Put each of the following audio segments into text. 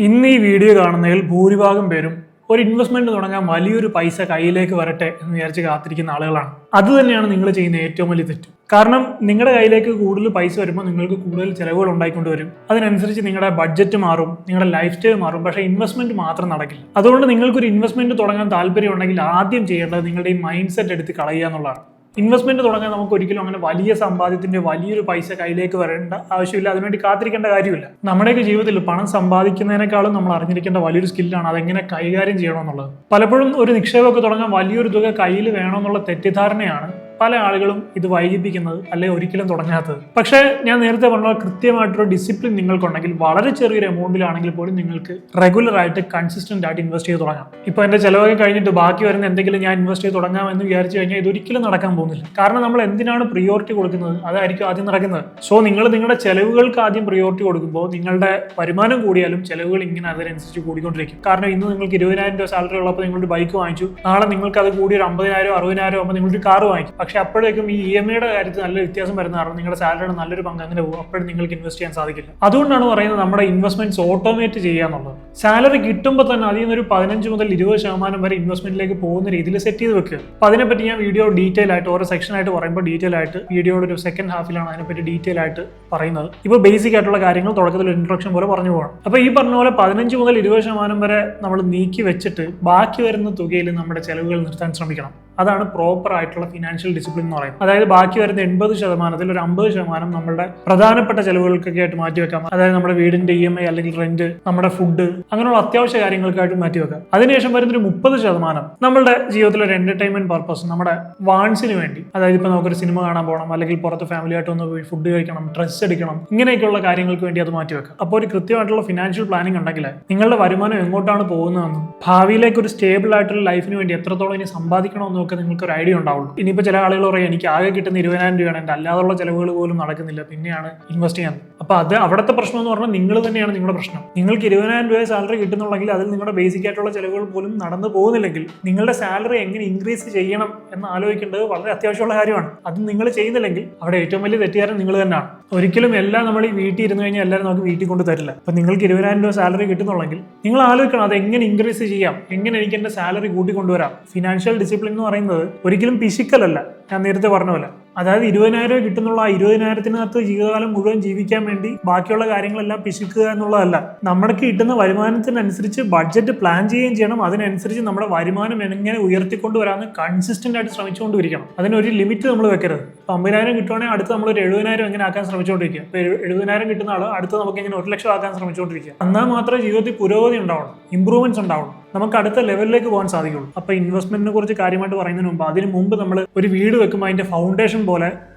ഇന്ന് ഈ വീഡിയോ കാണുന്നതിൽ ഭൂരിഭാഗം പേരും ഒരു ഇൻവെസ്റ്റ്മെന്റ് തുടങ്ങാൻ വലിയൊരു പൈസ കയ്യിലേക്ക് വരട്ടെ എന്ന് വിചാരിച്ച് കാത്തിരിക്കുന്ന ആളുകളാണ്. അത് തന്നെയാണ് നിങ്ങൾ ചെയ്യുന്ന ഏറ്റവും വലിയ തെറ്റ്. കാരണം നിങ്ങളുടെ കയ്യിലേക്ക് കൂടുതൽ പൈസ വരുമ്പോൾ നിങ്ങൾക്ക് കൂടുതൽ ചിലവുകൾ ഉണ്ടായിക്കൊണ്ട് വരും. അതിനനുസരിച്ച് നിങ്ങളുടെ ബഡ്ജറ്റ് മാറും, നിങ്ങളുടെ ലൈഫ് സ്റ്റൈൽ മാറും. പക്ഷേ ഇൻവെസ്റ്റ്മെന്റ് മാത്രം നടക്കില്ല. അതുകൊണ്ട് നിങ്ങൾക്കൊരു ഇൻവെസ്റ്റ്മെന്റ് തുടങ്ങാൻ താല്പര്യം ഉണ്ടെങ്കിൽ ആദ്യം ചെയ്യേണ്ടത് നിങ്ങളുടെ ഈ മൈൻഡ് സെറ്റ് എടുത്ത് കളയുക എന്നുള്ളതാണ്. ഇൻവെസ്റ്റ്മെന്റ് തുടങ്ങാൻ നമുക്ക് ഒരിക്കലും അങ്ങനെ വലിയ സമ്പാദ്യത്തിന്റെ വലിയൊരു പൈസ കയ്യിലേക്ക് വരേണ്ട ആവശ്യമില്ല, അതിനുവേണ്ടി കാത്തിരിക്കേണ്ട കാര്യമില്ല. നമ്മുടെയൊക്കെ ജീവിതത്തിൽ പണം സമ്പാദിക്കുന്നതിനേക്കാളും നമ്മൾ അറിഞ്ഞിരിക്കേണ്ട വലിയൊരു സ്കില്ലാണ് അതെങ്ങനെ കൈകാര്യം ചെയ്യണമെന്നുള്ളത്. പലപ്പോഴും ഒരു നിക്ഷേപമൊക്കെ തുടങ്ങാൻ വലിയൊരു തുക കയ്യിൽ വേണമെന്നുള്ള തെറ്റിദ്ധാരണയാണ് പല ആളുകളും ഇത് വൈകിപ്പിക്കുന്നത്, അല്ലെങ്കിൽ ഒരിക്കലും തുടങ്ങാത്തത്. പക്ഷേ ഞാൻ നേരത്തെ പറഞ്ഞ കൃത്യമായിട്ടൊരു ഡിസിപ്ലിൻ നിങ്ങൾക്കുണ്ടെങ്കിൽ വളരെ ചെറിയൊരു എമൗണ്ടിലാണെങ്കിൽ പോലും നിങ്ങൾക്ക് റെഗുലർ ആയിട്ട് കൺസിസ്റ്റന്റ് ആയിട്ട് ഇൻവെസ്റ്റ് ചെയ്ത് തുടങ്ങാം. ഇപ്പോൾ എൻ്റെ ചിലവൊക്കെ കഴിഞ്ഞിട്ട് ബാക്കി വരുന്ന എന്തെങ്കിലും ഞാൻ ഇൻവെസ്റ്റ് ചെയ്ത് തുടങ്ങാമെന്ന് വിചാരിച്ചു കഴിഞ്ഞാൽ ഇതൊരിക്കലും നടക്കാൻ പോകുന്നില്ല. കാരണം നമ്മൾ എന്തിനാണ് പ്രിയോറിറ്റി കൊടുക്കുന്നത് അതായിരിക്കും ആദ്യം നടക്കുന്നത്. സോ നിങ്ങൾ നിങ്ങളുടെ ചെലവുകൾക്ക് ആദ്യം പ്രിയോറിറ്റി കൊടുക്കുമ്പോൾ നിങ്ങളുടെ വരുമാനം കൂടിയാലും ചെലവുകൾ ഇങ്ങനെ അതിനനുസരിച്ച് കൂടിക്കൊണ്ടിരിക്കും. കാരണം ഇന്ന് നിങ്ങൾക്ക് 20,000 രൂപ സാലറി ഉള്ളപ്പോൾ നിങ്ങളൊരു ബൈക്ക് വാങ്ങിച്ചു, നാളെ നിങ്ങൾക്ക് അത് കൂടി ഒരു 50,000 60,000 ആകുമ്പോൾ നിങ്ങളൊരു കാർ വാങ്ങിക്കും. പക്ഷെ അപ്പോഴേക്കും ഈ EMI-യുടെ കാര്യത്തിൽ നല്ല വ്യത്യാസം വരുന്ന കാരണം നിങ്ങളുടെ സാലറിയുടെ നല്ലൊരു പങ്ക് അങ്ങനെ പോകും. അപ്പോഴും നിങ്ങൾക്ക് ഇൻവെസ്റ്റ് ചെയ്യാൻ സാധിക്കില്ല. അതുകൊണ്ടാണ് പറയുന്നത് നമ്മുടെ ഇൻവെസ്റ്റ്മെന്റ്സ് ഓട്ടോമേറ്റ് ചെയ്യുക എന്നുള്ളത്. സാലറി കിട്ടുമ്പോൾ തന്നെ അതിൽ നിന്നൊരു 15 മുതൽ 20% വരെ ഇൻവെസ്റ്റ്മെന്റിലേക്ക് പോകുന്ന രീതിയിൽ സെറ്റ് ചെയ്ത് വെക്കുക. അപ്പോൾ അതിനെപ്പറ്റി ഞാൻ വീഡിയോ ഡീറ്റെയിൽ ആയിട്ട് ഓരോ സെക്ഷനായിട്ട് പറയുമ്പോൾ ഡീറ്റെയിൽ ആയിട്ട് വീഡിയോയുടെ ഒരു സെക്കൻഡ് ഹാഫിലാണ് അതിനെപ്പറ്റി ഡീറ്റെയിൽ ആയിട്ട് പറയുന്നത്. ഇപ്പോൾ ബേസിക് ആയിട്ടുള്ള കാര്യങ്ങൾ തുടക്കത്തിൽ ഇൻട്രൊഡക്ഷൻ പോലെ പറഞ്ഞു പോകണം. അപ്പോൾ ഈ പറഞ്ഞ പോലെ 15 മുതൽ 20% വരെ നമ്മൾ നീക്കി വെച്ചിട്ട് ബാക്കി വരുന്ന തുകയിൽ നമ്മുടെ ചെലവുകൾ നിർത്താൻ ശ്രമിക്കണം. അതാണ് പ്രോപ്പർ ആയിട്ടുള്ള ഫിനാൻഷ്യൽ ഡിസിപ്ലിൻ എന്ന് പറയുന്നത്. അതായത് ബാക്കി വരുന്ന 80%-ൽ ഒരു 50% നമ്മുടെ പ്രധാനപ്പെട്ട ചെലവുകൾക്കൊക്കെ ആയിട്ട് മാറ്റിവെക്കാം. അതായത് നമ്മുടെ വീടിന്റെ EMI അല്ലെങ്കിൽ റെന്റ്, നമ്മുടെ ഫുഡ്, അങ്ങനെയുള്ള അത്യാവശ്യ കാര്യങ്ങൾക്കായിട്ട് മാറ്റിവെക്കാം. അതിനുശേഷം വരുന്നൊരു 30% നമ്മളുടെ ജീവിതത്തിലെ ഒരു എന്റർടൈൻമെന്റ് പർപ്പസ്, നമ്മുടെ വാൺസിന് വേണ്ടി, അതായത് ഇപ്പൊ നമുക്കൊരു സിനിമ കാണാൻ പോകണം, അല്ലെങ്കിൽ പുറത്ത് ഫാമിലി ആയിട്ട് ഒന്ന് പോയി ഫുഡ് കഴിക്കണം, ഡ്രസ്സ് എടുക്കണം, ഇങ്ങനെയൊക്കെയുള്ള കാര്യങ്ങൾക്ക് വേണ്ടി അത് മാറ്റിവെക്കാം. അപ്പോൾ ഒരു കൃത്യമായിട്ടുള്ള ഫിനാൻഷ്യൽ പ്ലാനിങ് ഉണ്ടെങ്കിൽ നിങ്ങളുടെ വരുമാനം എങ്ങോട്ടാണ് പോകുന്നതെന്നും ഭാവിയിലേക്ക് ഒരു സ്റ്റേബിൾ ആയിട്ടുള്ള ലൈഫിന് വേണ്ടി എത്രത്തോളം ഇനി സമ്പാദിക്കണമെന്നും ഒക്കെ നിങ്ങൾക്ക് ഒരു ഐഡിയ ഉണ്ടാവുള്ളൂ. ഇനിയിപ്പോൾ ചില ആളുകൾ പറയും എനിക്ക് ആകെ കിട്ടുന്ന 20,000 രൂപയാണ്, എൻ്റെ അല്ലാതുള്ള ചിലവുകൾ പോലും നടക്കുന്നില്ല, പിന്നെയാണ് ഇൻവെസ്റ്റ് ചെയ്യാൻ. അപ്പോൾ അത് അവിടുത്തെ പ്രശ്നം എന്ന് പറഞ്ഞാൽ നിങ്ങൾ തന്നെയാണ് നിങ്ങളുടെ പ്രശ്നം. നിങ്ങൾക്ക് 20,000 രൂപ സാലറി കിട്ടുന്നുണ്ടെങ്കിൽ അതിൽ നിങ്ങളുടെ ബേസിക് ആയിട്ടുള്ള ചിലവുകൾ പോലും നടന്നു പോകുന്നില്ലെങ്കിൽ നിങ്ങളുടെ സാലറി എങ്ങനെ ഇൻക്രീസ് ചെയ്യണം എന്ന് ആലോചിക്കേണ്ടത് വളരെ അത്യാവശ്യമുള്ള കാര്യമാണ്. അത് നിങ്ങൾ ചെയ്യുന്നില്ലെങ്കിൽ അവിടെ ഏറ്റവും വലിയ തെറ്റുകാരൻ നിങ്ങൾ തന്നെയാണ്. ഒരിക്കലും എല്ലാം നമ്മൾ ഈ വീട്ടിൽ ഇരുന്ന് കഴിഞ്ഞാൽ എല്ലാവരും നമുക്ക് വീട്ടിൽ കൊണ്ട് തരില്ല. അപ്പം നിങ്ങൾക്ക് 20,000 രൂപ സാലറി കിട്ടുന്നുണ്ടെങ്കിൽ നിങ്ങൾ ആലോചിക്കണം അത് എങ്ങനെ ഇൻക്രീസ് ചെയ്യാം, എങ്ങനെ എനിക്ക് എൻ്റെ സാലറി കൂട്ടിക്കൊണ്ടുവരാം. ഫിനാൻഷ്യൽ ഡിസിപ്ലിൻ എന്ന് പറയുന്നത് ഒരിക്കലും പിശുക്കലല്ല. ഞാൻ നേരത്തെ പറഞ്ഞ പോലെ അതായത് 20,000 രൂപ കിട്ടുന്നുള്ള ആ 20,000-ത്തിനകത്ത് ജീവിതകാലം മുഴുവൻ ജീവിക്കാൻ വേണ്ടി ബാക്കിയുള്ള കാര്യങ്ങളെല്ലാം പിശുക്കുക എന്നുള്ളതല്ല. നമ്മുടെ കിട്ടുന്ന വരുമാനത്തിനനുസരിച്ച് ബഡ്ജറ്റ് പ്ലാൻ ചെയ്യുകയും ചെയ്യണം. അതിനനുസരിച്ച് നമ്മുടെ വരുമാനം എങ്ങനെ ഉയർത്തിക്കൊണ്ടുവരാമെന്ന് കൺസിസ്റ്റന്റ് ആയിട്ട് ശ്രമിച്ചുകൊണ്ടിരിക്കണം. അതിനൊരു ലിമിറ്റ് നമ്മൾ വെക്കരുത്. 50,000 കിട്ടുവാണെങ്കിൽ അടുത്ത് നമ്മളൊരു 70,000 എങ്ങനെ ആക്കാൻ ശ്രമിച്ചുകൊണ്ടിരിക്കുക. ഇപ്പോൾ 70,000 കിട്ടുന്ന ആൾ അടുത്ത് നമുക്ക് എങ്ങനെ 1,00,000 ആക്കാൻ ശ്രമിച്ചുകൊണ്ടിരിക്കുക. എന്നാൽ മാത്രമേ ജീവിതത്തിൽ പുരോഗതി ഉണ്ടാവണം, ഇമ്പ്രൂവ്മെന്റ്സ് ഉണ്ടാവണം, നമുക്ക് അടുത്ത ലെവലിലേക്ക് പോകാൻ സാധിക്കുള്ളൂ. അപ്പോൾ ഇൻവെസ്റ്റ്മെന്റിനെ കുറിച്ച് കാര്യമായിട്ട് പറയുന്നതിന് മുമ്പ് അതിന് മുമ്പ് നമ്മൾ ഒരു വീട് വെക്കുമ്പോൾ അതിന്റെ ഫൗണ്ടേഷൻ പോലെ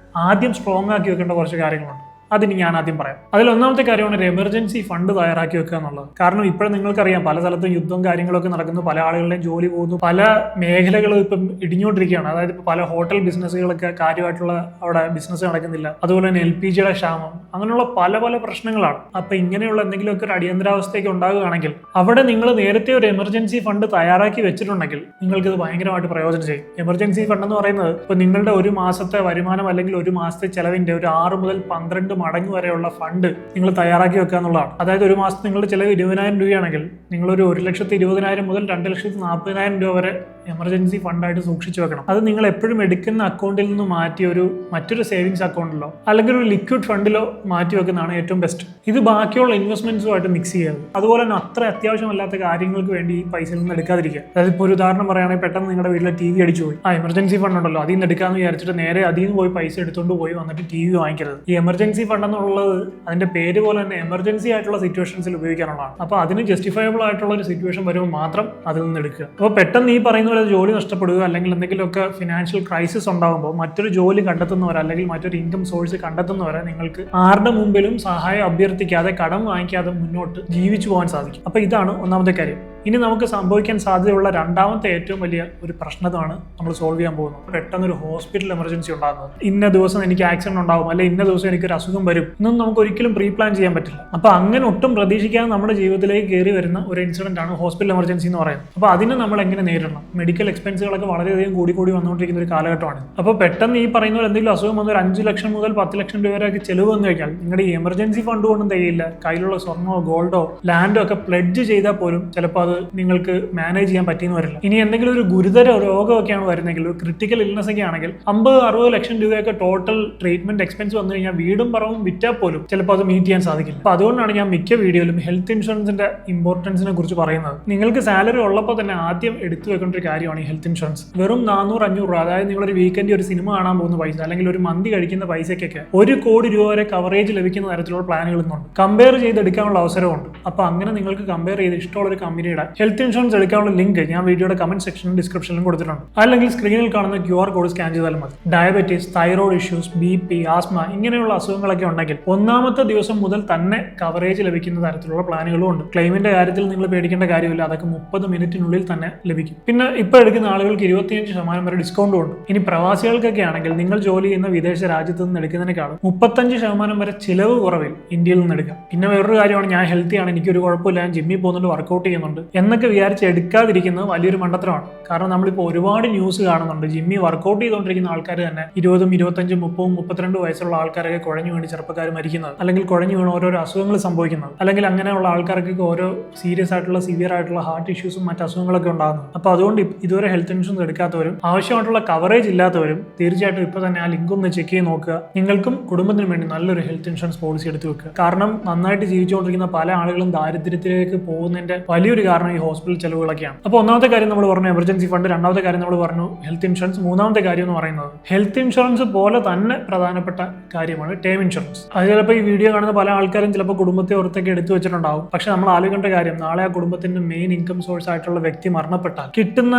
ആദ്യം സ്ട്രോങ് ആക്കി വെക്കേണ്ട കുറച്ച് കാര്യങ്ങളുണ്ട്. അതിന് ഞാൻ ആദ്യം പറയാം. അതിൽ ഒന്നാമത്തെ കാര്യമാണ് ഒരു എമർജൻസി ഫണ്ട് തയ്യാറാക്കി വെക്കുക എന്നുള്ളത്. കാരണം ഇപ്പോഴും നിങ്ങൾക്കറിയാം പല സ്ഥലത്തും യുദ്ധം കാര്യങ്ങളൊക്കെ നടക്കുന്നു, പല ആളുകളുടെയും ജോലി പോകുന്നു, പല മേഖലകളും ഇപ്പം ഇടിഞ്ഞുകൊണ്ടിരിക്കുകയാണ്. അതായത് ഇപ്പോൾ പല ഹോട്ടൽ ബിസിനസ്സുകളൊക്കെ കാര്യമായിട്ടുള്ള അവിടെ ബിസിനസ് നടക്കുന്നില്ല. അതുപോലെ തന്നെ LPG-യുടെ ക്ഷാമം, അങ്ങനെയുള്ള പല പല പ്രശ്നങ്ങളാണ്. അപ്പൊ ഇങ്ങനെയുള്ള എന്തെങ്കിലുമൊക്കെ ഒരു അടിയന്തരാവസ്ഥയൊക്കെ ഉണ്ടാകുകയാണെങ്കിൽ അവിടെ നിങ്ങൾ നേരത്തെ ഒരു എമർജൻസി ഫണ്ട് തയ്യാറാക്കി വെച്ചിട്ടുണ്ടെങ്കിൽ നിങ്ങൾക്ക് ഇത് ഭയങ്കരമായിട്ട് പ്രയോജനം ചെയ്യും. എമർജൻസി ഫണ്ട് എന്ന് പറയുന്നത് ഇപ്പൊ നിങ്ങളുടെ ഒരു മാസത്തെ വരുമാനം അല്ലെങ്കിൽ ഒരു മാസത്തെ ചെലവിന്റെ ഒരു 6 മുതൽ 12 മടങ്ങ് വരെയുള്ള ഫണ്ട് നിങ്ങൾ തയ്യാറാക്കി വെക്കുക എന്നുള്ളതാണ്. അതായത് ഒരു മാസത്തെ നിങ്ങളുടെ ചിലവ് 20,000 രൂപയാണെങ്കിൽ നിങ്ങളൊരു 1,20,000 മുതൽ 2,40,000 രൂപ വരെ എമർജൻസി ഫണ്ടായിട്ട് സൂക്ഷിച്ചു വെക്കണം. അത് നിങ്ങൾ എപ്പോഴും എടുക്കുന്ന അക്കൗണ്ടിൽ നിന്ന് മാറ്റി മറ്റൊരു സേവിങ്സ് അക്കൗണ്ടിലോ അല്ലെങ്കിൽ ഒരു ലിക്വിഡ് ഫണ്ടിലോ മാറ്റി വെക്കുന്നതാണ് ഏറ്റവും ബെസ്റ്റ്. ഇത് ബാക്കിയുള്ള ഇൻവെസ്റ്റ്മെന്റ്സുമായിട്ട് മിക്സ് ചെയ്യരുത്. അതുപോലെ തന്നെ അത്ര അത്യാവശ്യമല്ലാത്ത കാര്യങ്ങൾക്ക് വേണ്ടി ഈ പൈസയിൽ നിന്ന് എടുക്കാതിരിക്കുക. അതായത് ഇപ്പോൾ ഒരു ഉദാഹരണം പറയുകയാണെങ്കിൽ പെട്ടെന്ന് നിങ്ങളുടെ വീട്ടിലെ TV അടിച്ചു പോയി, എമർജൻസി ഫണ്ട് ഉണ്ടല്ലോ അതിൽ നിന്ന് എടുക്കാമെന്ന് വിചാരിച്ചിട്ട് നേരെ അതിൽ നിന്ന് പോയി പൈസ എടുത്തുകൊണ്ട് പോയി വന്നിട്ട് TV വാങ്ങിക്കരുത്. ഈ എമർജൻസി ഫണ്ട് എന്നുള്ളത് അതിന്റെ പേര് പോലെ തന്നെ എമർജൻസി ആയിട്ടുള്ള സിറ്റുവേഷൻസിൽ ഉപയോഗിക്കാനുള്ളതാണ്. അപ്പോൾ അതിന് ജസ്റ്റിഫയബിൾ ആയിട്ടുള്ള ഒരു സിറ്റുവേഷൻ വരുമ്പോൾ മാത്രം അതിൽ നിന്ന് എടുക്കുക. അപ്പോൾ പെട്ടെന്ന് ഈ പറയുന്ന പോലെ ജോലി നഷ്ടപ്പെടുക അല്ലെങ്കിൽ എന്തെങ്കിലുമൊക്കെ ഫിനാൻഷ്യൽ ക്രൈസിസ് ഉണ്ടാകുമ്പോൾ മറ്റൊരു ജോലി കണ്ടെത്തുന്നവരെ അല്ലെങ്കിൽ മറ്റൊരു ഇൻകം സോഴ്സ് കണ്ടെത്തുന്നവരെ നിങ്ങൾക്ക് ആരുടെ മുമ്പിലും സഹായം അഭ്യർത്ഥിക്കാതെ കടം വാങ്ങിക്കാതെ മുന്നോട്ട് ജീവിച്ചു പോകാൻ സാധിക്കും. അപ്പോൾ ഇതാണ് ഒന്നാമത്തെ കാര്യം. ഇനി നമുക്ക് സംഭവിക്കാൻ സാധ്യതയുള്ള രണ്ടാമത്തെ ഏറ്റവും വലിയ ഒരു പ്രശ്നമാണ് നമ്മൾ സോൾവ് ചെയ്യാൻ പോകുന്നത്. പെട്ടെന്നൊരു ഹോസ്പിറ്റൽ എമർജൻസി ഉണ്ടാകുന്നത്, ഇന്ന ദിവസം എനിക്ക് ആക്സിഡന്റ് ഉണ്ടാകും അല്ലെങ്കിൽ ഇന്ന ദിവസം എനിക്കൊരു അസുഖം വരും എന്നൊന്നും നമുക്ക് ഒരിക്കലും പ്രീ പ്ലാൻ ചെയ്യാൻ പറ്റില്ല. അപ്പോൾ അങ്ങനെ ഒട്ടും പ്രതീക്ഷിക്കാതെ നമ്മുടെ ജീവിതത്തിലേക്ക് കയറി വരുന്ന ഒരു ഇൻസിഡന്റ് ആണ് ഹോസ്പിറ്റൽ എമർജൻസി എന്ന് പറയുന്നത്. അപ്പോൾ അതിനെ നമ്മൾ എങ്ങനെ നേരിടണം? മെഡിക്കൽ എക്സ്പെൻസുകളൊക്കെ വളരെയധികം കൂടി വന്നുകൊണ്ടിരിക്കുന്ന ഒരു കാലഘട്ടമാണ്. അപ്പോൾ പെട്ടെന്ന് ഈ പറയുന്ന പോലെ എന്തെങ്കിലും അസുഖം വന്ന ഒരു 5 ലക്ഷം മുതൽ 10 ലക്ഷം രൂപ വരെയൊക്കെ ചെലവ് വന്നു കഴിഞ്ഞാൽ നിങ്ങളുടെ ഈ എമർജൻസി ഫണ്ട് കൊണ്ടും തികയില്ല. കയ്യിലുള്ള സ്വർണ്ണമോ ഗോൾഡോ ലാൻഡോ ഒക്കെ പ്ലെഡ്ജ് ചെയ്താൽ പോലും ചിലപ്പോൾ അത് നിങ്ങൾക്ക് മാനേജ് ചെയ്യാൻ പറ്റിയെന്ന് വരില്ല. ഇനി എന്തെങ്കിലും ഒരു ഗുരുതര രോഗമൊക്കെയാണ് വരുന്നതെങ്കിൽ, ഒരു ക്രിട്ടിക്കൽ ഇൽനസ് ഒക്കെ ആണെങ്കിൽ 50-60 ലക്ഷം രൂപയൊക്കെ ടോട്ടൽ ട്രീറ്റ്മെന്റ് എക്സ്പെൻസ് വന്നു കഴിഞ്ഞാൽ വീടും പറവും വിറ്റാൽ പോലും ചിലപ്പോൾ അത് മീറ്റ് ചെയ്യാൻ സാധിക്കില്ല. അപ്പോൾ അതുകൊണ്ടാണ് ഞാൻ മിക്ക വീഡിയോയിലും ഹെൽത്ത് ഇൻഷുറൻസിന്റെ ഇമ്പോർട്ടൻസിനെ കുറിച്ച് പറയുന്നത്. നിങ്ങൾക്ക് സാലറി ഉള്ളപ്പോൾ തന്നെ ആദ്യം എടുത്തു വെക്കേണ്ട ഒരു കാര്യമാണ് ഈ ഹെൽത്ത് ഇൻഷുറൻസ്. വെറും 400-500 രൂപ, അതായത് നിങ്ങളൊരു വീക്കെൻഡ് ഒരു സിനിമ കാണാൻ പോകുന്ന പൈസ അല്ലെങ്കിൽ ഒരു മന്തി കഴിക്കുന്ന പൈസയ്ക്കൊക്കെ 1 കോടി രൂപ വരെ കവറേജ് ലഭിക്കുന്ന തരത്തിലുള്ള പ്ലാനുകൾ ഇന്നുണ്ട്. കമ്പയർ ചെയ്തെടുക്കാനുള്ള അവസരമുണ്ട്. അപ്പോൾ അങ്ങനെ നിങ്ങൾക്ക് കമ്പയർ ചെയ്ത് ഇഷ്ടമുള്ള ഒരു കമ്പനിയുടെ ഹെൽത്ത് ഇൻഷുറൻസ് എടുക്കാനുള്ള ലിങ്ക് ഞാൻ വീഡിയോയുടെ കമന്റ് സെക്ഷനിലും ഡിസ്ക്രിപ്ഷനിലും കൊടുത്തിട്ടുണ്ട്. അല്ലെങ്കിൽ സ്ക്രീനിൽ കാണുന്ന QR കോഡ് സ്കാൻ ചെയ്താലും മതി. Diabetes, thyroid issues, BP, asthma ഇങ്ങനെയുള്ള അസുഖങ്ങളൊക്കെ ഉണ്ടെങ്കിൽ 1ാമത്തെ ദിവസം മുതൽ തന്നെ കവറേജ് ലഭിക്കുന്ന തരത്തിലുള്ള പ്ലാനുകളും ഉണ്ട്. ക്ലെയിമിന്റെ കാര്യത്തിൽ നിങ്ങൾ പേടിക്കേണ്ട കാര്യമില്ല, അതൊക്കെ 30 മിനിറ്റിനുള്ളിൽ തന്നെ ലഭിക്കും. പിന്നെ ഇപ്പോൾ എടുക്കുന്ന ആളുകൾക്ക് 25% വരെ ഡിസ്കൗണ്ടും ഉണ്ട്. ഇനി പ്രവാസികൾക്കൊക്കെ ആണെങ്കിൽ നിങ്ങൾ ജോലി ചെയ്യുന്ന വിദേശ രാജ്യത്ത് നിന്ന് എടുക്കുന്നതിനേക്കാളും 35% വരെ ചിലവ് കുറവിൽ ഇന്ത്യയിൽ നിന്ന് എടുക്കാം. പിന്നെ വേറൊരു കാര്യമാണ്, ഞാൻ ഹെൽത്തിയാണ്, എനിക്കൊരു കുഴപ്പമില്ല, ഞാൻ ജിമ്മിൽ പോകുന്നുണ്ട്, വർക്കൗട്ട് ചെയ്യുന്നുണ്ട് എന്നൊക്കെ വിചാരിച്ച് എടുക്കാതിരിക്കുന്നത് വലിയൊരു മണ്ടത്തരമാണ്. കാരണം നമ്മളിപ്പോൾ ഒരുപാട് ന്യൂസ് കാണുന്നുണ്ട്. ജിമ്മിൽ വർക്കൗട്ട് ചെയ്തുകൊണ്ടിരിക്കുന്ന ആൾക്കാർ തന്നെ 20, 25, 30, 32 വയസ്സുള്ള ആൾക്കാരൊക്കെ കുഴഞ്ഞു വീണ് ചെറുപ്പക്കാർ മരിക്കുന്നത്, അല്ലെങ്കിൽ കുഴഞ്ഞു വീണ് ഓരോരോ അസുഖങ്ങൾ സംഭവിക്കുന്നത്, അല്ലെങ്കിൽ അങ്ങനെയുള്ള ആൾക്കാർക്കൊക്കെ ഓരോ സീരിയസ് ആയിട്ടുള്ള സിവിയർ ആയിട്ടുള്ള ഹാർട്ട് ഇഷ്യൂസും മറ്റ് അസുഖങ്ങളൊക്കെ ഉണ്ടാകുന്നത്. അപ്പോൾ അതുകൊണ്ട് ഇതുവരെ ഹെൽത്ത് ഇൻഷുറൻസ് എടുക്കാത്തവരും ആവശ്യമായിട്ടുള്ള കവറേജ് ഇല്ലാത്തവരും തീർച്ചയായിട്ടും ഇപ്പോൾ തന്നെ ആ ലിങ്ക് ഒന്ന് ചെക്ക് ചെയ്ത് നോക്കുക. നിങ്ങൾക്കും കുടുംബത്തിനും വേണ്ടി നല്ലൊരു ഹെൽത്ത് ഇൻഷുറൻസ് പോളിസി എടുത്തു വെക്കുക. കാരണം നന്നായിട്ട് ജീവിച്ചുകൊണ്ടിരിക്കുന്ന പല ആളുകളും ദാരിദ്ര്യത്തിലേക്ക് പോകുന്നതിന്റെ വലിയൊരു കാരണം ഈ ഹോസ്പിറ്റൽ ചെലവുകളൊക്കെയാണ്. അപ്പോൾ ഒന്നാമത്തെ കാര്യം നമ്മൾ പറഞ്ഞു എമർജൻസി ഫണ്ട്, രണ്ടാമത്തെ കാര്യം നമ്മൾ പറഞ്ഞു ഹെൽത്ത് ഇൻഷുറൻസ്, മൂന്നാമത്തെ കാര്യം എന്ന് പറയുന്നത് ഹെൽത്ത് ഇൻഷുറൻസ് പോലെ തന്നെ പ്രധാനപ്പെട്ട കാര്യമാണ് ടേം ഇൻഷുറൻസ്. അത് ചിലപ്പോൾ ഈ വീഡിയോ കാണുന്ന പല ആൾക്കാരും ചിലപ്പോൾ കുടുംബത്തെ ഓർത്തൊക്കെ എടുത്തു വെച്ചിട്ടുണ്ടാവും. പക്ഷെ നമ്മൾ ആലോചിക്കേണ്ട കാര്യം, നാളെ ആ കുടുംബത്തിന്റെ മെയിൻ ഇൻകം സോഴ്സ് ആയിട്ടുള്ള വ്യക്തി മരണപ്പെട്ടാൽ കിട്ടുന്ന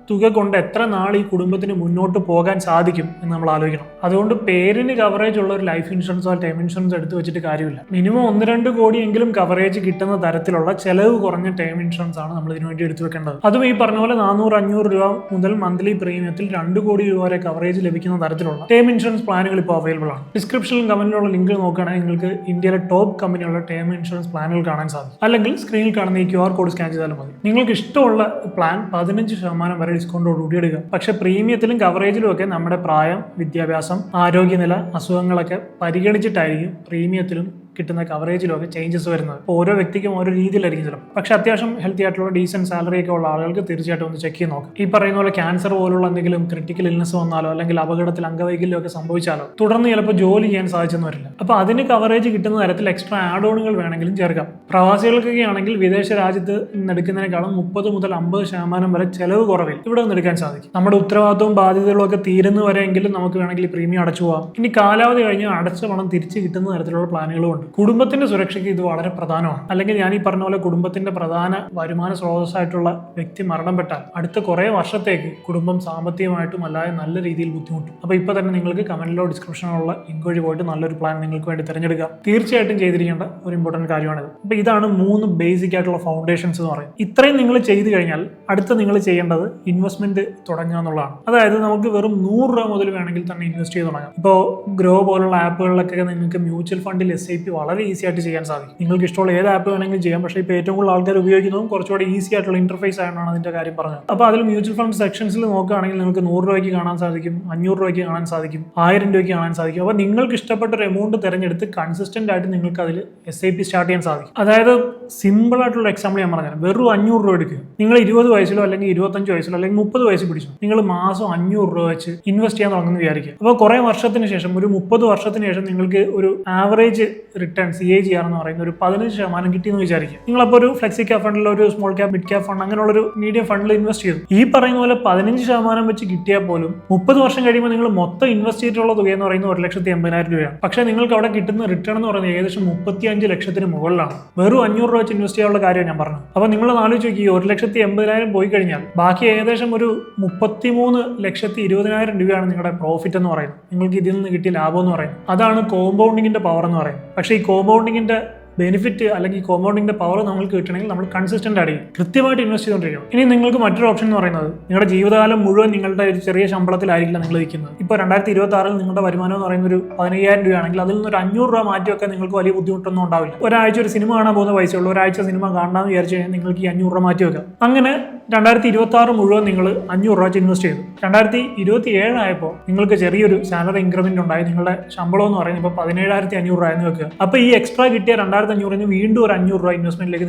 തുക കൊണ്ട് എത്ര നാൾ ഈ കുടുംബത്തിന് മുന്നോട്ട് പോകാൻ സാധിക്കും എന്ന് നമ്മൾ ആലോചിക്കണം. അതുകൊണ്ട് പേരിന് കവറേജ് ഉള്ള ഒരു ലൈഫ് ഇൻഷുറൻസോ ടേം ഇൻഷുറൻസ് എടുത്തു വെച്ചിട്ട് കാര്യമില്ല. മിനിമം 1-2 കോടിയെങ്കിലും കവറേജ് കിട്ടുന്ന തരത്തിലുള്ള ചെലവ് കുറഞ്ഞ ടേം ഇൻഷുറൻസ് ആണ് നമ്മൾ ഇതിനു വേണ്ടി എടുത്തു വെക്കേണ്ടത്. അതും ഈ പറഞ്ഞ പോലെ 400-500 രൂപ മുതൽ മന്ത്ലി പ്രീമിയത്തിൽ 2 കോടി രൂപ വരെ കവറേജ് ലഭിക്കുന്ന തരത്തിലുള്ള ടേം ഇൻഷുറൻസ് പ്ലാനുകൾ ഇപ്പോൾ അവൈലബിൾ ആണ്. ഡിസ്ക്രിപ്ഷനിലും കമന്റിലുള്ള ലിങ്ക് നോക്കുകയാണെങ്കിൽ നിങ്ങൾക്ക് ഇന്ത്യയിലെ ടോപ്പ് കമ്പനിയുള്ള ടേം ഇൻഷുറൻസ് പ്ലാനുകൾ കാണാൻ സാധിക്കും. അല്ലെങ്കിൽ സ്ക്രീനിൽ കാണുന്ന ഈ QR കോഡ് സ്കാൻ ചെയ്താലും മതി. നിങ്ങൾക്ക് ഇഷ്ടമുള്ള പ്ലാൻ 15% വരെ ഡിസ്കൗണ്ടോടുകൂടി എടുക്കുക. പക്ഷെ പ്രീമിയത്തിലും കവറേജിലും ഒക്കെ നമ്മുടെ പ്രായം, വിദ്യാഭ്യാസം, ആരോഗ്യനില, അസുഖങ്ങളൊക്കെ പരിഗണിച്ചിട്ടായിരിക്കും പ്രീമിയത്തിലും കിട്ടുന്ന കവറേജിലൊക്കെ ചേഞ്ചസ് വരുന്നത്. ഓരോ വ്യക്തിക്കും ഓരോ രീതിയിലായിരിക്കും ചിലപ്പോൾ. പക്ഷെ അത്യാവശ്യം ഹെൽത്തി ആയിട്ടുള്ള ഡീസന്റ് സാലറി ഒക്കെ ഉള്ള ആളുകൾക്ക് തീർച്ചയായിട്ടും ഒന്ന് ചെക്ക് ചെയ്ത് നോക്കാം. ഈ പറയുന്ന പോലെ ക്യാൻസർ പോലുള്ള എന്തെങ്കിലും ക്രിട്ടിക്കൽ ഇൽനസ് വന്നാലോ അല്ലെങ്കിൽ അപകടത്തിൽ അംഗവൈകല്യം ഒക്കെ സംഭവിച്ചാലോ തുടർന്ന് ചിലപ്പോൾ ജോലി ചെയ്യാൻ സാധിച്ചെന്ന് വരില്ല. അപ്പോൾ അതിന് കവറേജ് കിട്ടുന്ന തരത്തിൽ എക്സ്ട്രാ ആഡ് ഓണുകൾ വേണമെങ്കിലും ചേർക്കാം. പ്രവാസികൾക്കൊക്കെ ആണെങ്കിൽ വിദേശ രാജ്യത്ത് നിന്ന് എടുക്കുന്നതിനേക്കാളും 30 മുതൽ 50% വരെ ചെലവ് കുറവിൽ ഇവിടെ നിന്ന് എടുക്കാൻ സാധിക്കും. നമ്മുടെ ഉത്തരവാദിത്തവും ബാധ്യതകളും ഒക്കെ തീരുന്നവരെങ്കിലും നമുക്ക് വേണമെങ്കിൽ പ്രീമിയം അടച്ചു പോകാം. ഇനി കാലാവധി കഴിഞ്ഞ് അടച്ച പണം തിരിച്ച് കിട്ടുന്ന തരത്തിലുള്ള പ്ലാനുകളും ഉണ്ട്. കുടുംബത്തിന്റെ സുരക്ഷയ്ക്ക് ഇത് വളരെ പ്രധാനമാണ്. അല്ലെങ്കിൽ ഞാൻ ഈ പറഞ്ഞ പോലെ കുടുംബത്തിന്റെ പ്രധാന വരുമാന സ്രോതസ്സായിട്ടുള്ള വ്യക്തി മരണപ്പെട്ടാൽ അടുത്ത കുറെ വർഷത്തേക്ക് കുടുംബം സാമ്പത്തികമായിട്ടും അല്ലാതെ നല്ല രീതിയിൽ ബുദ്ധിമുട്ടും. അപ്പോൾ ഇപ്പോൾ തന്നെ നിങ്ങൾക്ക് കമന്റിലോ ഡിസ്ക്രിപ്ഷനിലുള്ള ലിങ്ക് വഴി പോയിട്ട് നല്ലൊരു പ്ലാൻ നിങ്ങൾക്ക് വേണ്ടി തിരഞ്ഞെടുക്കാം. തീർച്ചയായിട്ടും ചെയ്തിരിക്കേണ്ട ഒരു ഇമ്പോർട്ടന്റ് കാര്യമാണിത്. അപ്പോൾ ഇതാണ് 3 ബേസിക് ആയിട്ടുള്ള ഫൗണ്ടേഷൻസ് എന്ന് പറയുന്നത്. ഇത്രയും നിങ്ങൾ ചെയ്തു കഴിഞ്ഞാൽ അടുത്ത നിങ്ങൾ ചെയ്യേണ്ടത് ഇൻവെസ്റ്റ്മെന്റ് തുടങ്ങുക എന്നുള്ളതാണ്. അതായത് നമുക്ക് വെറും 100 രൂപ മുതൽ വേണമെങ്കിൽ തന്നെ ഇൻവെസ്റ്റ് ചെയ്ത് തുടങ്ങാം. ഇപ്പോൾ ഗ്രോ പോലുള്ള ആപ്പുകളിലൊക്കെ നിങ്ങൾക്ക് മ്യൂച്വൽ ഫണ്ടിൽ SIP വളരെ ഈസി ആയിട്ട് ചെയ്യാൻ സാധിക്കും. നിങ്ങൾക്ക് ഇഷ്ടമുള്ള ഏത് ആപ്പ് വേണമെങ്കിലും ചെയ്യാം. പക്ഷേ ഇപ്പോൾ ഏറ്റവും കൂടുതൽ ആൾക്കാർ ഉപയോഗിക്കുന്നതും കുറച്ചുകൂടി ഈസി ആയിട്ടുള്ള ഇന്റർഫേസ് ആയിട്ടാണ് അതിന്റെ കാര്യം പറഞ്ഞത്. അപ്പോൾ അതിൽ മ്യൂച്വൽ ഫണ്ട് സെക്ഷൻസിൽ നോക്കുകയാണെങ്കിൽ നിങ്ങൾക്ക് 100 രൂപയ്ക്ക് കാണാൻ സാധിക്കും, 500 രൂപയ്ക്ക് കാണാൻ സാധിക്കും, 1000 രൂപയ്ക്ക് കാണാൻ സാധിക്കും. അപ്പോൾ നിങ്ങൾക്ക് ഇഷ്ടപ്പെട്ട ഒരു എമൗണ്ട് തിരഞ്ഞെടുത്ത് കൺസിസ്റ്റന്റ് ആയിട്ട് നിങ്ങൾക്ക് അതിൽ SIP സ്റ്റാർട്ട് ചെയ്യാൻ സാധിക്കും. അതായത് സിമ്പിൾ ആയിട്ടുള്ള എക്സാമ്പിൾ ഞാൻ പറഞ്ഞാൽ വെറും 500 രൂപ എടുക്കുക. നിങ്ങൾ 20 വയസ്സിലോ അല്ലെങ്കിൽ 25 വയസ്സിലോ അല്ലെങ്കിൽ 30 വയസ്സ് പിടിച്ചു നിങ്ങൾ മാസം 500 രൂപ വെച്ച് ഇൻവെസ്റ്റ് ചെയ്യാൻ തുടങ്ങുന്ന വിചാരിക്കുക. അപ്പോൾ കുറേ വർഷത്തിന് ശേഷം ഒരു 30 വർഷത്തിന് ശേഷം നിങ്ങൾക്ക് ഒരു ആവറേജ് റിട്ടേൺ CAGR എന്ന് പറയുന്ന ഒരു 15% കിട്ടിയെന്ന് വിചാരിക്കുക. നിങ്ങളപ്പോൾ ഒരു ഫ്ലെക്സി ക്യാപ് ഫണ്ടിൽ ഒരു small cap, mid cap fund അങ്ങനെയുള്ള ഒരു മീഡിയം ഫണ്ടിൽ ഇൻവെസ്റ്റ് ചെയ്തു. ഈ പറയുന്ന പോലെ 15% വെച്ച് കിട്ടിയാൽ പോലും 30 വർഷം കഴിയുമ്പോൾ നിങ്ങൾ മൊത്തം ഇൻവെസ്റ്റ് ചെയ്തിട്ടുള്ള തുക എന്ന് പറയുന്നത് 1,80,000 രൂപയാണ്. പക്ഷേ നിങ്ങൾക്ക് അവിടെ കിട്ടുന്ന റിട്ടേൺ എന്ന് പറയുന്നത് ഏകദേശം 35 ലക്ഷത്തിന് മുകളിലാണ്. വെറും 500 രൂപ വെച്ച് ഇൻവെസ്റ്റ് ചെയ്യാനുള്ള കാര്യം ഞാൻ പറഞ്ഞു. അപ്പോൾ നിങ്ങൾ ആലോചിച്ച് നോക്കി, 1,80,000 പോയി കഴിഞ്ഞാൽ ബാക്കി ഏകദേശം ഒരു 33,20,000 രൂപയാണ് നിങ്ങളുടെ പ്രോഫിറ്റ് എന്ന് പറയുന്നത്. നിങ്ങൾക്ക് ഇതിൽ നിന്ന് കിട്ടിയ ലാഭം എന്ന് പറയുന്നത്. അതാണ് കോമ്പൗണ്ടിങ്ങിന്റെ പവർ എന്ന് പറയുന്നത്. പക്ഷേ ഈ കോമ്പൗണ്ടിങ്ങിന്റെ ബെനിഫിറ്റ് അല്ലെങ്കിൽ കോമ്പൗണ്ടിങ്ങിന്റെ പവർ നമുക്ക് കിട്ടണമെങ്കിൽ നമ്മൾ കൺസിസ്റ്റന്റ് ആയിട്ട് കൃത്യമായിട്ട് ഇൻവെസ്റ്റ് ചെയ്തുകൊണ്ടിരിക്കണം. ഇനി നിങ്ങൾക്ക് മറ്റൊരു ഓപ്ഷൻ എന്ന് പറയുന്നത് നിങ്ങളുടെ ജീവിതകാലം മുഴുവൻ നിങ്ങളുടെ ഒരു ചെറിയ ശമ്പളത്തിലായിരിക്കില്ല നിങ്ങൾ ഇരിക്കുന്നത്. ഇപ്പോൾ 2026 നിങ്ങളുടെ വരുമാനം എന്ന് പറയുന്ന ഒരു 15,000 രൂപയാണെങ്കിൽ അതിൽ നിന്ന് ഒരു 500 രൂപ മാറ്റിവെക്കാൻ നിങ്ങൾക്ക് വലിയ ബുദ്ധിമുട്ടൊന്നും ഉണ്ടാവില്ല. ഒരാഴ്ച ഒരു സിനിമ കാണാൻ പോകുന്ന പൈസയുള്ളൂ, ഒരാഴ്ച സിനിമ കാണാമെന്ന് വിചാരിച്ചു കഴിഞ്ഞാൽ നിങ്ങൾക്ക് ഈ 500 രൂപ മാറ്റി വെക്കാം. അങ്ങനെ 2026 മുഴുവൻ നിങ്ങൾ 500 രൂപ ഇൻവെസ്റ്റ് ചെയ്തു. 2027 ആയപ്പോൾ നിങ്ങൾക്ക് ചെറിയൊരു സാലറി ഇൻക്രിമെന്റ് ഉണ്ടായി. നിങ്ങളുടെ ശമ്പളം എന്ന് പറയുന്നത് ഇപ്പോൾ 17,500 രൂപ എന്ന് വെക്കുക. അപ്പോൾ ഈ എക്സ്ട്രാ കിട്ടിയ 2,500 വീണ്ടും ഒരു 500 രൂപ ഇൻവെസ്റ്റ്മെന്റിലേക്ക്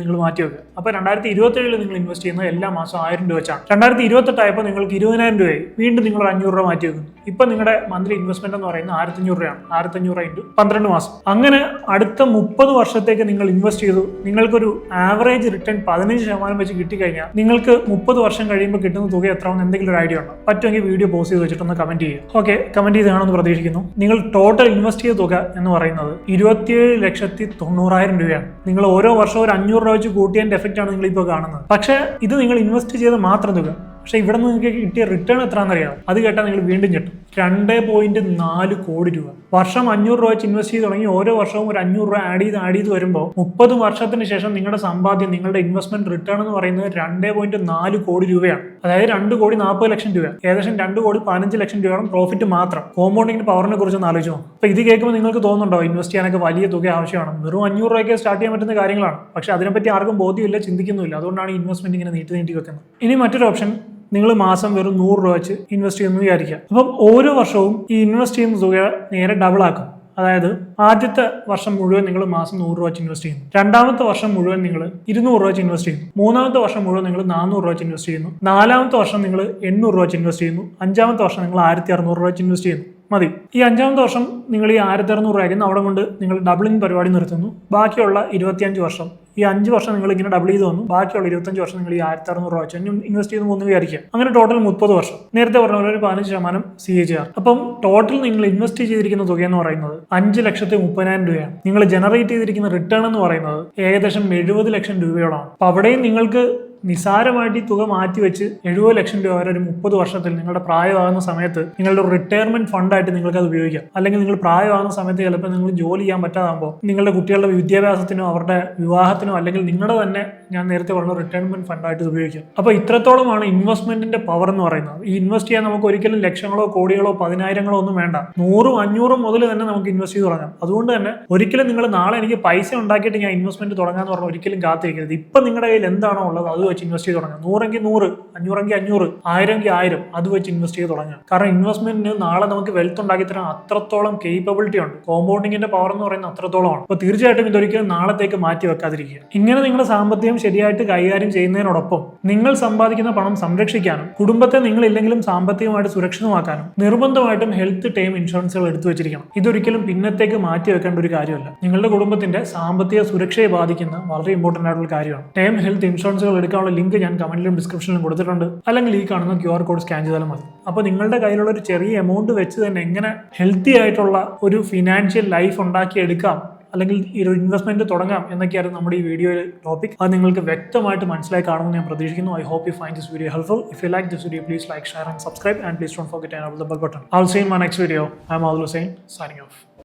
നിങ്ങൾ മാറ്റി വെക്കുക. അപ്പോൾ 2027 നിങ്ങൾ ഇൻവെസ്റ്റ് ചെയ്യുന്നത് എല്ലാ മാസം 1000 രൂപ വെച്ചാണ്. 2028 ആയപ്പോൾ നിങ്ങൾക്ക് 20,000 രൂപയായി. വീണ്ടും നിങ്ങൾ 500 രൂപ മാറ്റി വെക്കുന്നു. ഇപ്പൊ നിങ്ങളുടെ മന്ത്ലി ഇൻവെസ്റ്റ്മെന്റ് എന്ന് പറയുന്നത് 1,500 രൂപയാണ്. 1,500 ഇൻറ്റു 12 മാസം. അങ്ങനെ അടുത്ത 30 വർഷത്തേക്ക് നിങ്ങൾ ഇൻവെസ്റ്റ് ചെയ്തു. നിങ്ങൾക്കൊരു ആവറേജ് റിട്ടേൺ 15% വെച്ച് കിട്ടിക്കഴിഞ്ഞാൽ നിങ്ങൾക്ക് 30 വർഷം കഴിയുമ്പോൾ കിട്ടുന്ന തുക എത്രയാണെന്ന് എന്തെങ്കിലും ഒരു ഐഡിയ ഉണ്ടോ? പറ്റുമെങ്കിൽ വീഡിയോ പോസ്റ്റ് ചെയ്ത് വെച്ചിട്ടൊന്ന് കമന്റ് ചെയ്യുക. ഓക്കെ, കമന്റ് ചെയ്ത് കാണുമെന്ന് പ്രതീക്ഷിക്കുന്നു. നിങ്ങൾ ടോട്ടൽ ഇൻവെസ്റ്റ് ചെയ്ത തുക എന്ന് പറയുന്നത് 27,90,000 രൂപയാണ്. നിങ്ങൾ ഓരോ വർഷവും ഒരു 500 രൂപ വെച്ച് കൂട്ടിയതിന്റെ എഫക്റ്റ് ആണ് നിങ്ങൾ ഇപ്പോൾ കാണുന്നത്. പക്ഷേ ഇത് നിങ്ങൾ ഇൻവെസ്റ്റ് ചെയ്ത മാത്രം തുക. പക്ഷേ ഇവിടെ നിന്ന് നിങ്ങൾക്ക് കിട്ടിയ റിട്ടേൺ എത്രയാണെന്നറിയാം? അത് കേട്ടാൽ നിങ്ങൾ വീണ്ടും ഞെട്ടും. 2.4 കോടി രൂപ. വർഷം 500 രൂപ വെച്ച് ഇൻവെസ്റ്റ് ചെയ്ത് തുടങ്ങി ഓരോ വർഷവും ഒരു 500 രൂപ ആഡ് ചെയ്ത് വരുമ്പോൾ 30 വർഷത്തിന് ശേഷം നിങ്ങളുടെ സമ്പാദ്യം, നിങ്ങളുടെ ഇൻവെസ്റ്റ്മെന്റ് റിട്ടേൺ എന്ന് പറയുന്നത് 2.4 കോടി രൂപയാണ്. അതായത് 2,40,00,000 രൂപ. ഏകദേശം 2,15,00,000 രൂപയാണ് പ്രോഫിറ്റ് മാത്രം. കോമ്പൗണ്ടിങ്ങിന്റെ പവറിനെ കുറിച്ച് ഒന്ന് ആലോചിച്ചു. അപ്പോൾ ഇത് കേൾക്കുമ്പോൾ നിങ്ങൾക്ക് തോന്നുന്നുണ്ടോ ഇൻവെസ്റ്റ് ചെയ്യാനൊക്കെ വലിയ തുക ആവശ്യമാണ്? വെറും 500 രൂപയ്ക്ക് സ്റ്റാർട്ട് ചെയ്യാൻ പറ്റുന്ന കാര്യങ്ങളാണ്. പക്ഷെ അതിനെപ്പറ്റി ആർക്കും ബോധ്യമില്ല, ചിന്തിക്കുന്നില്ല. അതുകൊണ്ടാണ് ഇൻവെസ്റ്റ്മെന്റ് ഇങ്ങനെ നീട്ടി വെക്കുന്നത്. ഇനി മറ്റൊരു ഓപ്ഷൻ, നിങ്ങൾ മാസം വെറും 100 രൂപ വെച്ച് ഇൻവെസ്റ്റ് ചെയ്യുന്നു വിചാരിക്കുക. അപ്പം ഓരോ വർഷവും ഈ ഇൻവെസ്റ്റ് ചെയ്യുന്ന തുക നേരെ ഡബിൾ ആക്കും. അതായത് ആദ്യത്തെ വർഷം മുഴുവൻ നിങ്ങൾ മാസം 100 രൂപ വെച്ച് ഇൻവെസ്റ്റ് ചെയ്യുന്നു. രണ്ടാമത്തെ വർഷം മുഴുവൻ നിങ്ങൾ 200 രൂപ വെച്ച് ഇൻവെസ്റ്റ് ചെയ്യുന്നു. മൂന്നാമത്തെ വർഷം മുഴുവൻ നിങ്ങൾ 400 രൂപ വെച്ച് ഇൻവെസ്റ്റ് ചെയ്യുന്നു. നാലാമത്തെ വർഷം നിങ്ങൾ 800 രൂപ വെച്ച് ഇൻവെസ്റ്റ് ചെയ്യുന്നു. അഞ്ചാമത്തെ വർഷം നിങ്ങൾ 1,600 രൂപ വെച്ച് ഇൻവെസ്റ്റ് ചെയ്യുന്നു. മതി. ഈ 5ാമത്തെ വർഷം നിങ്ങൾ ഈ 1,600 രൂപയ്ക്ക് അവിടെ കൊണ്ട് നിങ്ങൾ ഡബിളിംഗ് പരിപാടി നിർത്തുന്നു. ബാക്കിയുള്ള 25 വർഷം, ഈ 5 വർഷം നിങ്ങൾ ഇങ്ങനെ ഡബിൾ ചെയ്ത് വന്നു. ബാക്കിയുള്ള 25 വർഷം നിങ്ങൾ ഈ 1,600 രൂപ വെച്ച് ഇൻവെസ്റ്റ് ചെയ്ത് പോകുന്നു വിചാരിക്കുക. അങ്ങനെ ടോട്ടൽ 30 വർഷം. നേരത്തെ പറഞ്ഞ പോലെ ഒരു 15% CAGR. അപ്പം ടോട്ടൽ നിങ്ങൾ ഇൻവെസ്റ്റ് ചെയ്തിരിക്കുന്ന തുക എന്ന് പറയുന്നത് 5,30,000 രൂപയാണ്. നിങ്ങൾ ജനറേറ്റ് ചെയ്തിരിക്കുന്ന റിട്ടേൺ എന്ന് പറയുന്നത് ഏകദേശം 70 ലക്ഷം രൂപയോളാണ്. അപ്പൊ അവിടെയും നിങ്ങൾക്ക് നിസാരമായിട്ട് ഈ തുക മാറ്റിവെച്ച് 70 ലക്ഷം രൂപ വരെ ഒരു 30 വർഷത്തിൽ നിങ്ങളുടെ പ്രായമാകുന്ന സമയത്ത് നിങ്ങളുടെ റിട്ടയർമെന്റ് ഫണ്ടായിട്ട് നിങ്ങൾക്ക് അത് ഉപയോഗിക്കാം. അല്ലെങ്കിൽ നിങ്ങൾ പ്രായമാകുന്ന സമയത്ത് ചിലപ്പോൾ നിങ്ങൾ ജോലി ചെയ്യാൻ പറ്റാതാകുമ്പോൾ നിങ്ങളുടെ കുട്ടികളുടെ വിദ്യാഭ്യാസത്തിനോ അവരുടെ വിവാഹത്തിനോ അല്ലെങ്കിൽ നിങ്ങളുടെ തന്നെ ഞാൻ നേരത്തെ പറഞ്ഞ റിട്ടയർമെന്റ് ഫണ്ടായിട്ട് ഉപയോഗിക്കാം. അപ്പോൾ ഇത്രത്തോളമാണ് ഇൻവെസ്റ്റ്മെന്റിന്റെ പവർ എന്ന് പറയുന്നത്. ഈ ഇൻവെസ്റ്റ് ചെയ്യാൻ നമുക്ക് ഒരിക്കലും ലക്ഷങ്ങളോ കോടികളോ 10,000-ങ്ങളോ ഒന്നും വേണ്ട. 100, 500 മുതൽ തന്നെ നമുക്ക് ഇൻവെസ്റ്റ് ചെയ്ത് തുടങ്ങാം. അതുകൊണ്ട് തന്നെ ഒരിക്കലും നിങ്ങൾ നാളെ എനിക്ക് പൈസ ഉണ്ടാക്കിയിട്ട് ഞാൻ ഇൻവെസ്റ്റ്മെന്റ് തുടങ്ങാന്ന് പറഞ്ഞാൽ ഒരിക്കലും കാത്തിരിക്കരുത്. ഇപ്പം നിങ്ങളുടെ കയ്യിൽ എന്താണോ ഉള്ളത് അത് വെച്ച് ഇൻവെസ്റ്റ് ചെയ്ത് തുടങ്ങാം. 100-എങ്കിൽ 100, 500-എങ്കിൽ 500, 1000-എങ്കിൽ 1000 അത് വെച്ച് ഇൻവെസ്റ്റ് ചെയ്ത് തുടങ്ങാം. കാരണം ഇൻവെസ്റ്റ്മെന്റിന് നാളെ നമുക്ക് വെൽത്ത് ഉണ്ടാക്കി തരാൻ അത്രത്തോളം കേപ്പബിലിറ്റി ഉണ്ട്. കോമ്പൗണ്ടിങ്ങിന്റെ പവർ എന്ന് പറയുന്നത് അത്രത്തോളമാണ്. അപ്പോൾ തീർച്ചയായിട്ടും ഇതൊരിക്കലും നാളത്തേക്ക് മാറ്റി വെക്കാതിരിക്കുക. ഇങ്ങനെ നിങ്ങളുടെ സാമ്പത്തികം ശരിയായിട്ട് കൈകാര്യം ചെയ്യുന്നതിനോടൊപ്പം നിങ്ങൾ സമ്പാദിക്കുന്ന പണം സംരക്ഷിക്കാനും കുടുംബത്തെ നിങ്ങളില്ലെങ്കിലും സാമ്പത്തികമായിട്ട് സുരക്ഷിതമാക്കാനും നിർബന്ധമായിട്ടും ഹെൽത്ത് ടേം ഇൻഷുറൻസുകൾ എടുത്തു വെച്ചിരിക്കണം. ഇതൊരിക്കലും പിന്നത്തേക്ക് മാറ്റി വെക്കേണ്ട ഒരു കാര്യമല്ല. നിങ്ങളുടെ കുടുംബത്തിന്റെ സാമ്പത്തിക സുരക്ഷയെ ബാധിക്കുന്ന വളരെ ഇമ്പോർട്ടന്റ് ആയിട്ടുള്ള കാര്യമാണ്. ടേം ഹെൽത്ത് ഇൻഷുറൻസുകൾ എടുക്കാനുള്ള ലിങ്ക് ഞാൻ കമന്റിലും ഡിസ്ക്രിപ്ഷനിലും കൊടുത്തിട്ടുണ്ട്. അല്ലെങ്കിൽ ഈ കാണുന്ന QR കോഡ് സ്കാൻ ചെയ്താലും മതി. അപ്പോൾ നിങ്ങളുടെ കയ്യിലുള്ള ഒരു ചെറിയ എമൗണ്ട് വെച്ച് തന്നെ എങ്ങനെ ഹെൽത്തി ആയിട്ടുള്ള ഒരു ഫിനാൻഷ്യൽ ലൈഫ് ഉണ്ടാക്കിയെടുക്കാം അല്ലെങ്കിൽ ഈ ഒരു ഇൻവെസ്റ്റ്മെന്റ് തുടങ്ങാം എന്നൊക്കെയായിരുന്നു നമ്മുടെ ഈ വീഡിയോയിൽ ടോപ്പിക്. അത് നിങ്ങൾക്ക് വ്യക്തമായിട്ട് മനസ്സിലായി കാണുമെന്ന് ഞാൻ പ്രതീക്ഷിക്കുന്നു. I hope you find this video helpful. If you like this video, please like, share and subscribe, and please don't forget to enable the bell button. I'll see you in my next video. I'm Adil Hussain, signing off.